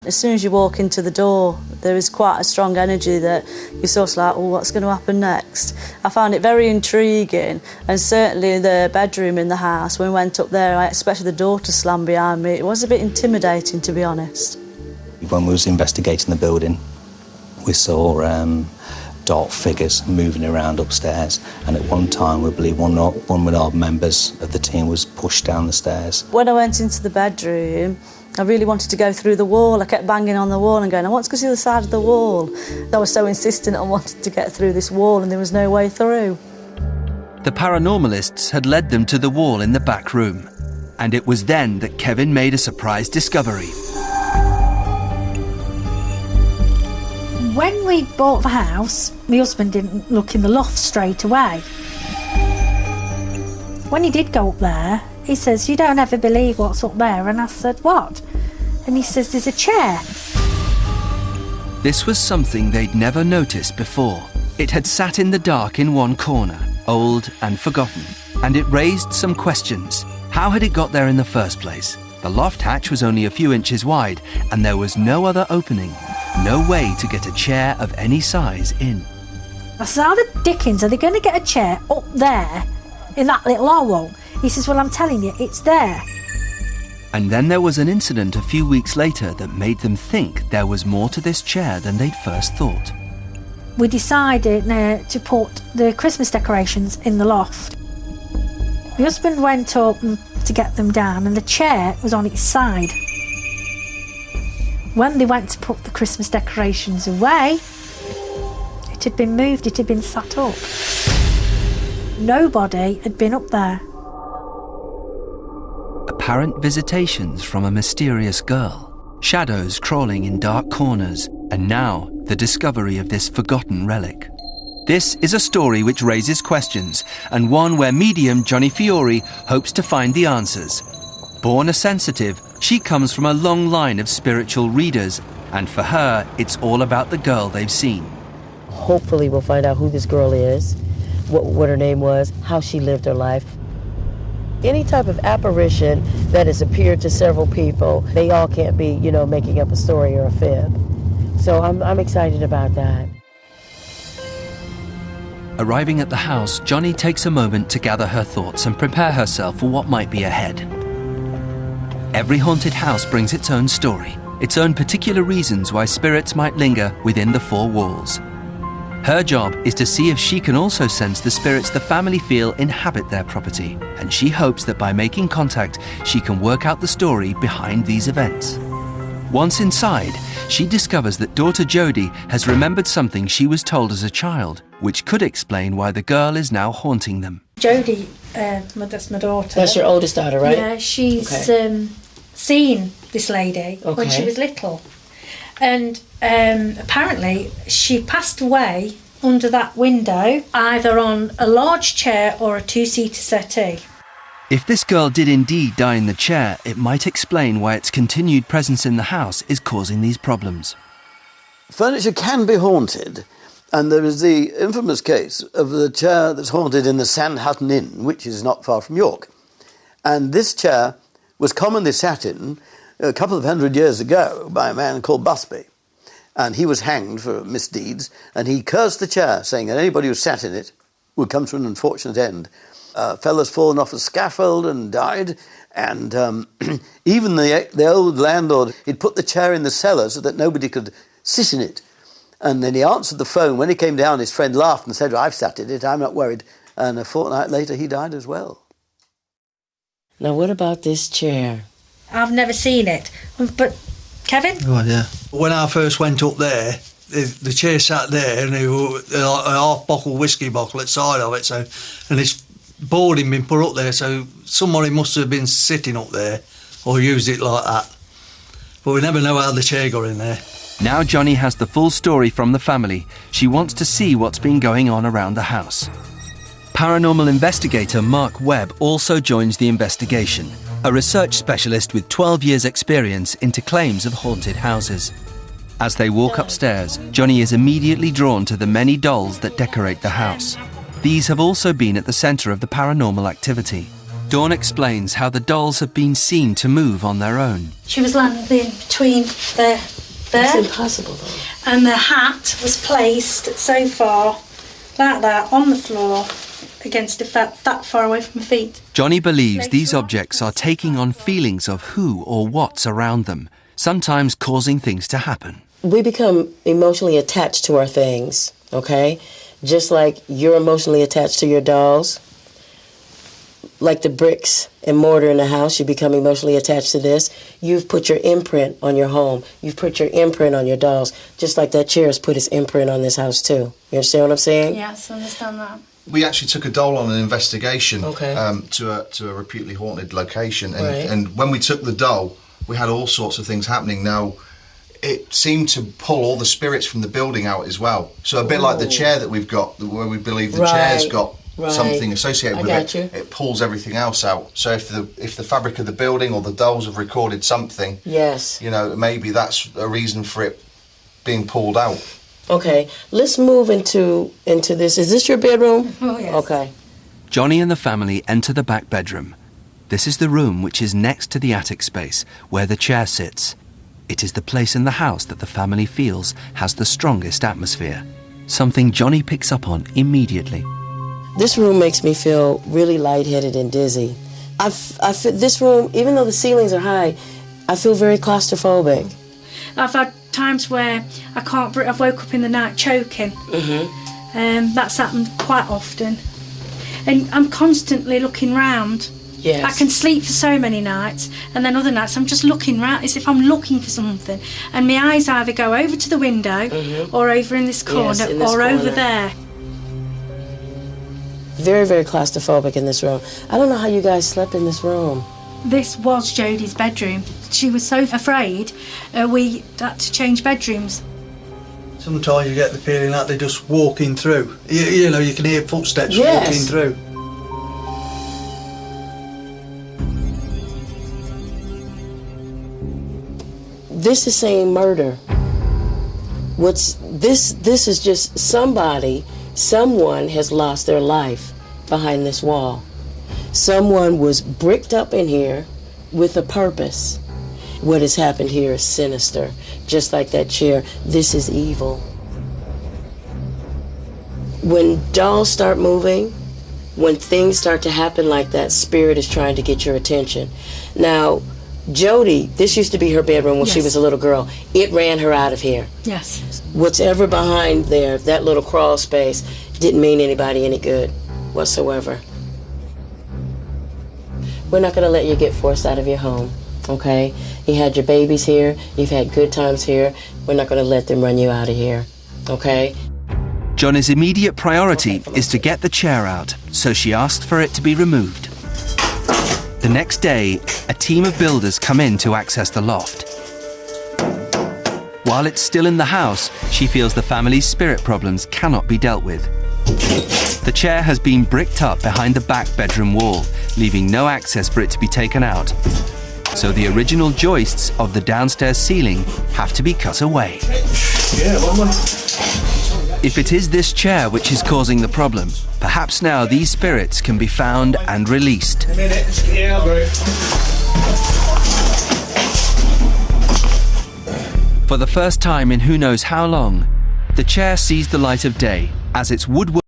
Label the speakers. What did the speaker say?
Speaker 1: As soon as you walk into the door, there is quite a strong energy that you're sort of like, oh, what's going to happen next? I found it very intriguing, and certainly the bedroom in the house, when we went up there, I expected the door to slam behind me. It was a bit intimidating, to be honest.
Speaker 2: When we was investigating the building, we saw dark figures moving around upstairs, and at one time we believe one of our members of the team was pushed down the stairs.
Speaker 1: When I went into the bedroom, I really wanted to go through the wall. I kept banging on the wall and going, I want to go to the other side of the wall. I was so insistent on wanting to get through this wall, and there was no way through.
Speaker 3: The paranormalists had led them to the wall in the back room, and it was then that Kevin made a surprise discovery.
Speaker 4: When we bought the house, my husband didn't look in the loft straight away. When he did go up there, he says, you don't ever believe what's up there. And I said, what? And he says, there's a chair.
Speaker 3: This was something they'd never noticed before. It had sat in the dark in one corner, old and forgotten, and it raised some questions. How had it got there in the first place? The loft hatch was only a few inches wide, and there was no other opening. No way to get a chair of any size in.
Speaker 4: I said, how the dickens are they going to get a chair up there in that little hole? He says, well, I'm telling you, it's there.
Speaker 3: And then there was an incident a few weeks later that made them think there was more to this chair than they'd first thought.
Speaker 4: We decided to put the Christmas decorations in the loft. My husband went up to get them down, and the chair was on its side. When they went to put the Christmas decorations away, it had been moved, it had been sat up. Nobody had been up there.
Speaker 3: Apparent visitations from a mysterious girl, shadows crawling in dark corners, and now the discovery of this forgotten relic. This is a story which raises questions, and one where medium Johnny Fiore hopes to find the answers. Born a sensitive, she comes from a long line of spiritual readers, and for her, it's all about the girl they've seen.
Speaker 5: Hopefully we'll find out who this girl is, what her name was, how she lived her life. Any type of apparition that has appeared to several people, they all can't be, making up a story or a fib. So I'm excited about that.
Speaker 3: Arriving at the house, Johnny takes a moment to gather her thoughts and prepare herself for what might be ahead. Every haunted house brings its own story, its own particular reasons why spirits might linger within the four walls. Her job is to see if she can also sense the spirits the family feel inhabit their property, and she hopes that by making contact, she can work out the story behind these events. Once inside, she discovers that daughter Jodie has remembered something she was told as a child, which could explain why the girl is now haunting them.
Speaker 4: Jodie, that's my daughter.
Speaker 5: That's your oldest daughter, right?
Speaker 4: Yeah, she's seen this lady when she was little. And apparently she passed away under that window, either on a large chair or a two-seater settee.
Speaker 3: If this girl did indeed die in the chair, it might explain why its continued presence in the house is causing these problems.
Speaker 6: Furniture can be haunted, and there is the infamous case of the chair that's haunted in the Sandhutton Inn, which is not far from York. And this chair was commonly sat in a couple of 100 years ago by a man called Busby. And he was hanged for misdeeds, and he cursed the chair, saying that anybody who sat in it would come to an unfortunate end. A fella's fallen off a scaffold and died, and even the old landlord, he'd put the chair in the cellar so that nobody could sit in it. And then he answered the phone. When he came down, his friend laughed and said, I've sat in it, I'm not worried. And a fortnight later, he died as well.
Speaker 5: Now, what about this chair?
Speaker 4: I've never seen it, but Kevin?
Speaker 7: Oh, yeah. When I first went up there, the chair sat there, and there was a half-bottle whiskey bottle at the side of it, and this boarding been put up there, so somebody must have been sitting up there or used it like that. But we never know how the chair got in there.
Speaker 3: Now Johnny has the full story from the family. She wants to see what's been going on around the house. Paranormal investigator Mark Webb also joins the investigation, a research specialist with 12 years' experience into claims of haunted houses. As they walk upstairs, Johnny is immediately drawn to the many dolls that decorate the house. These have also been at the centre of the paranormal activity. Dawn explains how the dolls have been seen to move on their own.
Speaker 4: She was landing between the there.
Speaker 5: It's impossible, though.
Speaker 4: And the hat was placed so far, like that, on the floor, against that far away from my feet.
Speaker 3: Johnny believes these objects are taking on feelings of who or what's around them, sometimes causing things to happen.
Speaker 5: We become emotionally attached to our things, okay? Just like you're emotionally attached to your dolls. Like the bricks and mortar in the house, you become emotionally attached to this. You've put your imprint on your home. You've put your imprint on your dolls. Just like that chair has put its imprint on this house, too. You understand what I'm saying?
Speaker 4: Yes, I understand that.
Speaker 8: We actually took a doll on an investigation
Speaker 5: Okay.
Speaker 8: to a reputedly haunted location. And,
Speaker 5: Right.
Speaker 8: and when we took the doll, we had all sorts of things happening. Now, it seemed to pull all the spirits from the building out as well. So a bit like the chair that we've got, where we believe the chair's got something associated with it. It pulls everything else out. So if the fabric of the building or the dolls have recorded something,
Speaker 5: yes,
Speaker 8: you know, maybe that's a reason for it being pulled out.
Speaker 5: Okay, let's move into this. Is this your bedroom?
Speaker 4: Oh, yes.
Speaker 5: Okay.
Speaker 3: Johnny and the family enter the back bedroom. This is the room which is next to the attic space where the chair sits. It is the place in the house that the family feels has the strongest atmosphere, something Johnny picks up on immediately.
Speaker 5: This room makes me feel really lightheaded and dizzy. I feel this room, even though the ceilings are high, I feel very claustrophobic.
Speaker 4: I've had times where I can't breathe. I've woke up in the night choking. That's happened quite often. And I'm constantly looking round.
Speaker 5: Yes.
Speaker 4: I can sleep for so many nights, and then other nights I'm just looking round as if I'm looking for something. And my eyes either go over to the window or over in this corner
Speaker 5: Yes, in this
Speaker 4: or over
Speaker 5: corner.
Speaker 4: there.
Speaker 5: Very, very claustrophobic in this room. I don't know how you guys slept in this room.
Speaker 4: This was Jodie's bedroom. She was so afraid we had to change bedrooms.
Speaker 7: Sometimes you get the feeling like they're just walking through. You know, you can hear footsteps
Speaker 5: Yes.
Speaker 7: walking through.
Speaker 5: This is saying murder. This is just someone has lost their life behind this wall. Someone was bricked up in here with a purpose. What has happened here is sinister. Just like that chair, this is evil. When dolls start moving, when things start to happen like that, spirit is trying to get your attention. Now, Jodie, this used to be her bedroom when she was a little girl. It ran her out of here.
Speaker 4: Yes.
Speaker 5: What's ever behind there, that little crawl space, didn't mean anybody any good whatsoever. We're not going to let you get forced out of your home, okay? You had your babies here. You've had good times here. We're not going to let them run you out of here, okay?
Speaker 3: Johnny's immediate priority is to get the chair out, so she asked for it to be removed. The next day, a team of builders come in to access the loft. While it's still in the house, she feels the family's spirit problems cannot be dealt with. The chair has been bricked up behind the back bedroom wall, leaving no access for it to be taken out. So the original joists of the downstairs ceiling have to be cut away. If it is this chair which is causing the problem, perhaps now these spirits can be found and released. For the first time in who knows how long, the chair sees the light of day as its woodwork